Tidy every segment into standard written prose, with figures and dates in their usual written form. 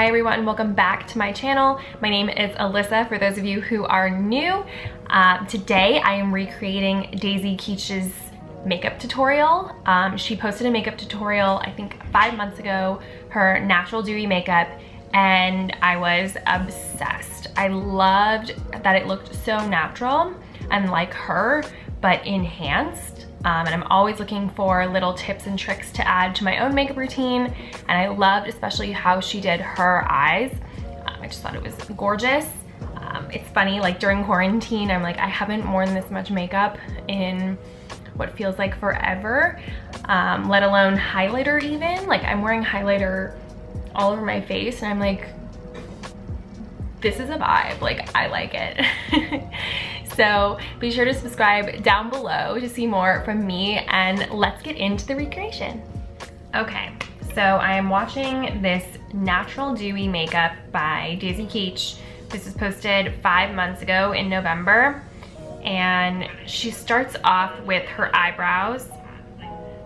Hi everyone, welcome back to my channel. My name is Alyssa for those of you who are new. Today I am recreating Daisy Keech'S makeup tutorial. She posted a makeup tutorial I think 5 months ago, her natural dewy makeup, and I was obsessed. I loved that it looked so natural and like her, but enhanced. And I'm always looking for little tips and tricks to add to my own makeup routine. And I loved especially how she did her eyes. I just thought it was gorgeous. It's funny, like during quarantine, I'm like, I haven't worn this much makeup in what feels like forever, let alone highlighter even. Like I'm wearing highlighter all over my face and I'm like, this is a vibe, like I like it. So be sure to subscribe down below to see more from me, and let's get into the recreation. Okay, so I am watching this natural dewy makeup by Daisy Keech. This was posted 5 months ago in November, and she starts off with her eyebrows.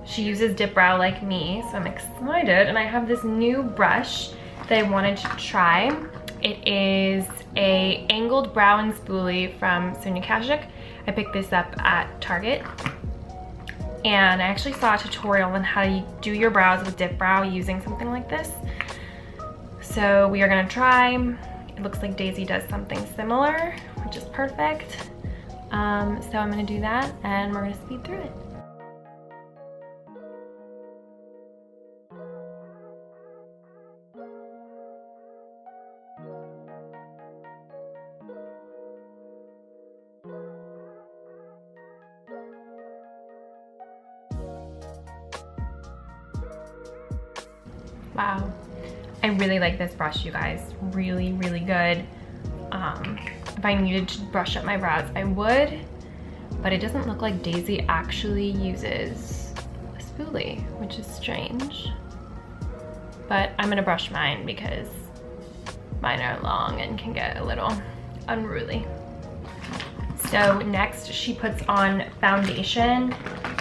She uses dip brow like me, so I'm excited, and I have this new brush that I wanted to try. It is a angled brow and spoolie from Sonia Kashuk. I picked this up at Target, and I actually saw a tutorial on how to do your brows with dip brow using something like this. So we are gonna try. It looks like Daisy does something similar, which is perfect. So I'm gonna do that and we're gonna speed through it. Wow, I really like this brush, you guys. Really, really good. If I needed to brush up my brows, I would, but it doesn't look like Daisy actually uses a spoolie, which is strange. But I'm gonna brush mine because mine are long and can get a little unruly. So next she puts on foundation,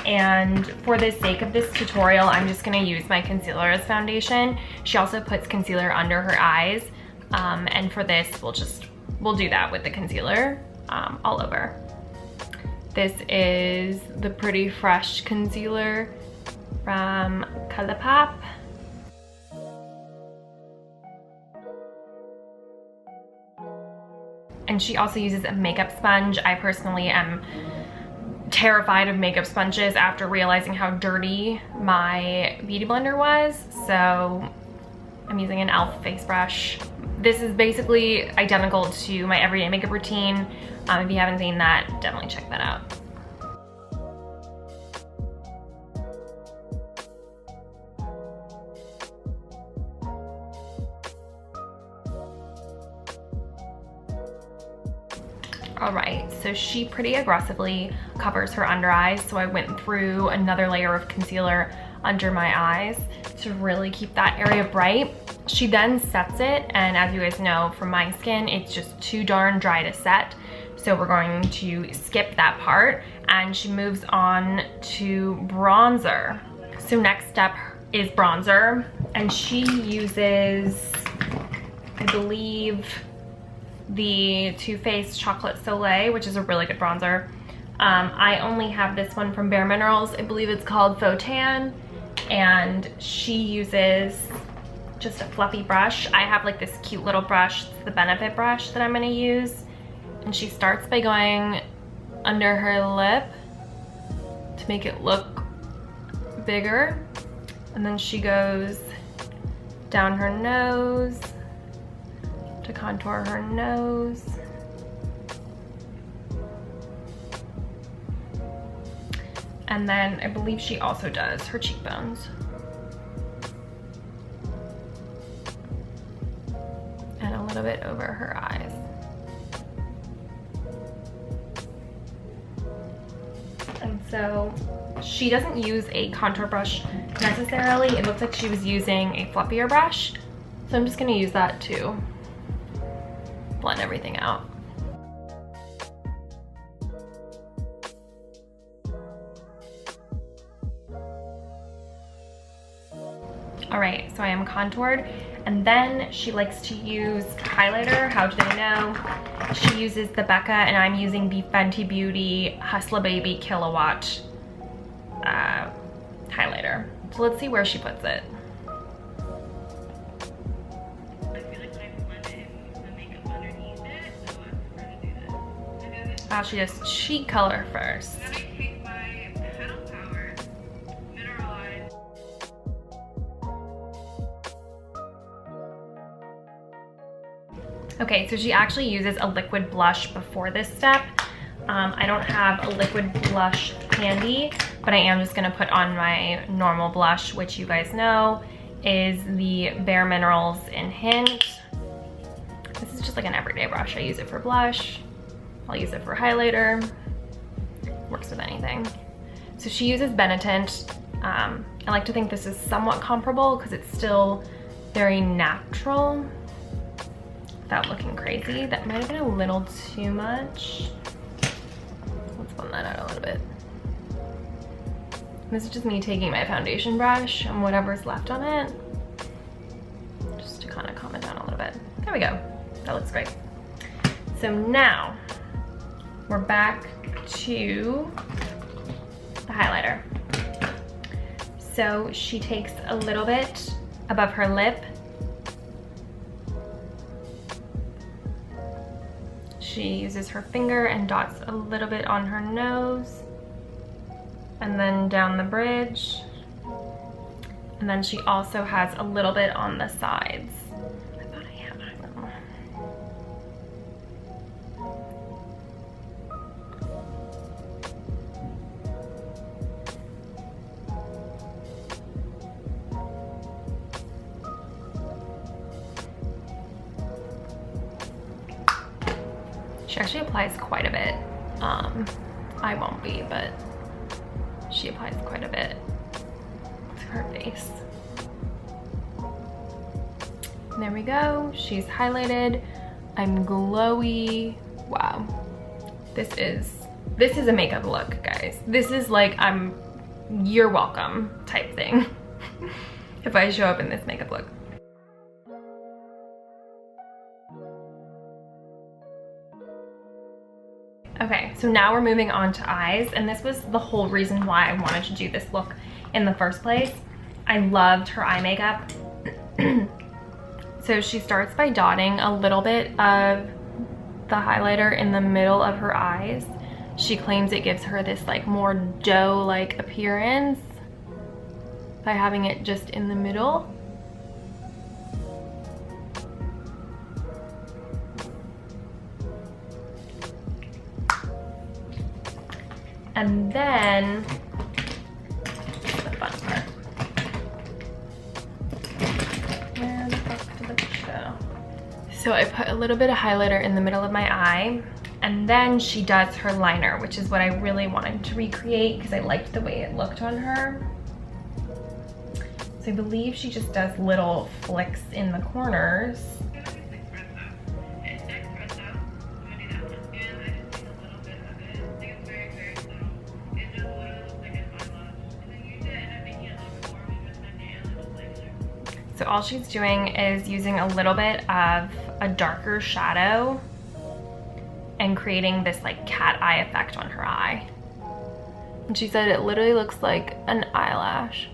and for the sake of this tutorial I'm just gonna use my concealer as foundation. She also puts concealer under her eyes, and for this we'll do that with the concealer all over. This is the Pretty Fresh concealer from Colourpop. And she also uses a makeup sponge. I personally am terrified of makeup sponges after realizing how dirty my beauty blender was. So I'm using an e.l.f. face brush. This is basically identical to my everyday makeup routine. If you haven't seen that, definitely check that out. All right, so she pretty aggressively covers her under eyes, so I went through another layer of concealer under my eyes to really keep that area bright. She then sets it, and as you guys know, from my skin, it's just too darn dry to set, so we're going to skip that part, and she moves on to bronzer. So next step is bronzer, and she uses, I believe, the Too Faced Chocolate Soleil, which is a really good bronzer. I only have this one from Bare Minerals. I believe it's called Faux Tan, and she uses just a fluffy brush. I have like this cute little brush, it's the Benefit brush that I'm gonna use, and she starts by going under her lip to make it look bigger, and then she goes down her nose to contour her nose. And then I believe she also does her cheekbones. And a little bit over her eyes. And so she doesn't use a contour brush necessarily. It looks like she was using a fluffier brush. So I'm just gonna use that to blend everything out. All right, so I am contoured. And then she likes to use highlighter. How did I know? She uses the Becca, and I'm using the Fenty Beauty Hustla Baby Kilowatt highlighter. So let's see where she puts it. She does cheek color first. Then I take my Petal Power Mineralized. Okay, so she actually uses a liquid blush before this step. I don't have a liquid blush handy, but I am just gonna put on my normal blush, which you guys know is the Bare Minerals in Hint. This is just like an everyday brush. I use it for blush. I'll use it for highlighter. Works with anything. So she uses Benetint. I like to think this is somewhat comparable because it's still very natural without looking crazy. That might have been a little too much. Let's blend that out a little bit. This is just me taking my foundation brush and whatever's left on it, just to kind of calm it down a little bit. There we go. That looks great. So now, we're back to the highlighter. So she takes a little bit above her lip. She uses her finger and dots a little bit on her nose and then down the bridge. And then she also has a little bit on the sides. I thought I had highlighter. She actually applies quite a bit. I won't be, but she applies quite a bit to her face. And there we go. She's highlighted. I'm glowy. Wow. This is a makeup look, guys. This is like you're welcome type thing if I show up in this makeup look. Okay, so now we're moving on to eyes, and this was the whole reason why I wanted to do this look in the first place. I loved her eye makeup. So she starts by dotting a little bit of the highlighter in the middle of her eyes. She claims it gives her this like more doe-like appearance by having it just in the middle. And then, the fun part. Where the fuck did it go? So I put a little bit of highlighter in the middle of my eye, and then she does her liner, which is what I really wanted to recreate because I liked the way it looked on her. So I believe she just does little flicks in the corners. So all she's doing is using a little bit of a darker shadow and creating this like cat eye effect on her eye. And she said it literally looks like an eyelash.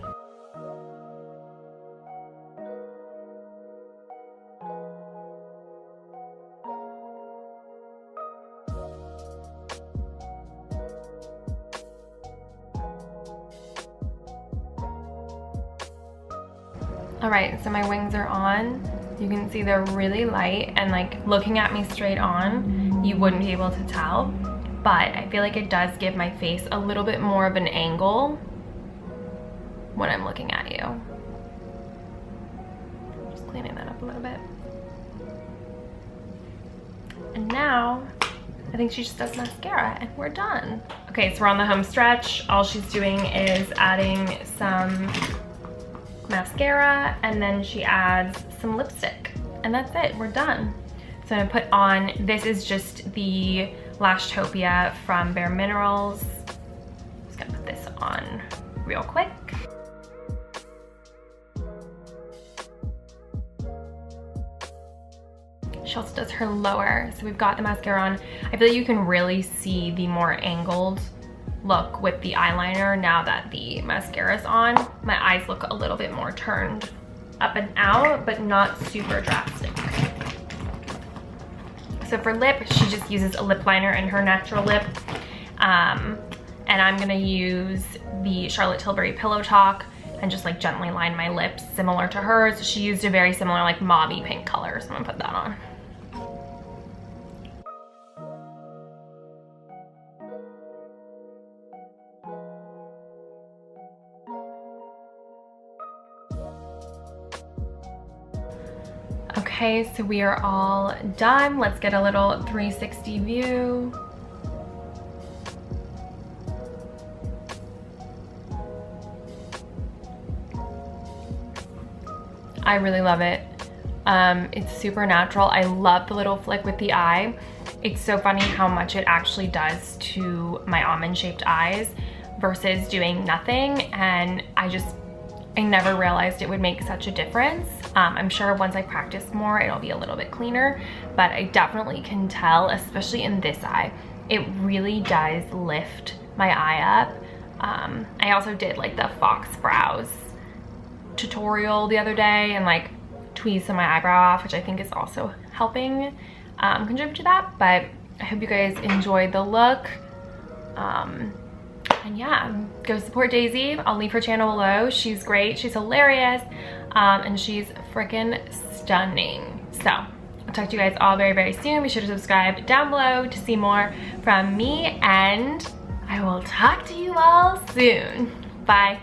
All right, so my wings are on. You can see they're really light, and like looking at me straight on, you wouldn't be able to tell, but I feel like it does give my face a little bit more of an angle when I'm looking at you. Just cleaning that up a little bit. And now, I think she just does mascara and we're done. Okay, so we're on the home stretch. All she's doing is adding some mascara, and then she adds some lipstick, and that's it. We're done. So I'm gonna put on, this is just the Lashtopia from Bare Minerals. Just gonna put this on real quick. She also does her lower. So we've got the mascara on. I feel like you can really see the more angled look with the eyeliner now that the mascara's on. My eyes look a little bit more turned up and out, but not super drastic. So for lip, she just uses a lip liner in her natural lip. And I'm gonna use the Charlotte Tilbury Pillow Talk and just like gently line my lips similar to hers. She used a very similar like mauvey pink color, so I'm gonna put that on. Okay, so we are all done. Let's get a little 360 view. I really love it. It's super natural. I love the little flick with the eye. It's so funny how much it actually does to my almond shaped eyes versus doing nothing. And I never realized it would make such a difference. I'm sure once I practice more, it'll be a little bit cleaner, but I definitely can tell, especially in this eye, it really does lift my eye up. I also did like the Fox brows tutorial the other day and like tweezed some of my eyebrow off, which I think is also helping contribute to that. But I hope you guys enjoyed the look. And yeah, go support Daisy. I'll leave her channel below. She's great, she's hilarious, and she's freaking stunning. So I'll talk to you guys all very, very soon. Be sure to subscribe down below to see more from me, and I will talk to you all soon. Bye.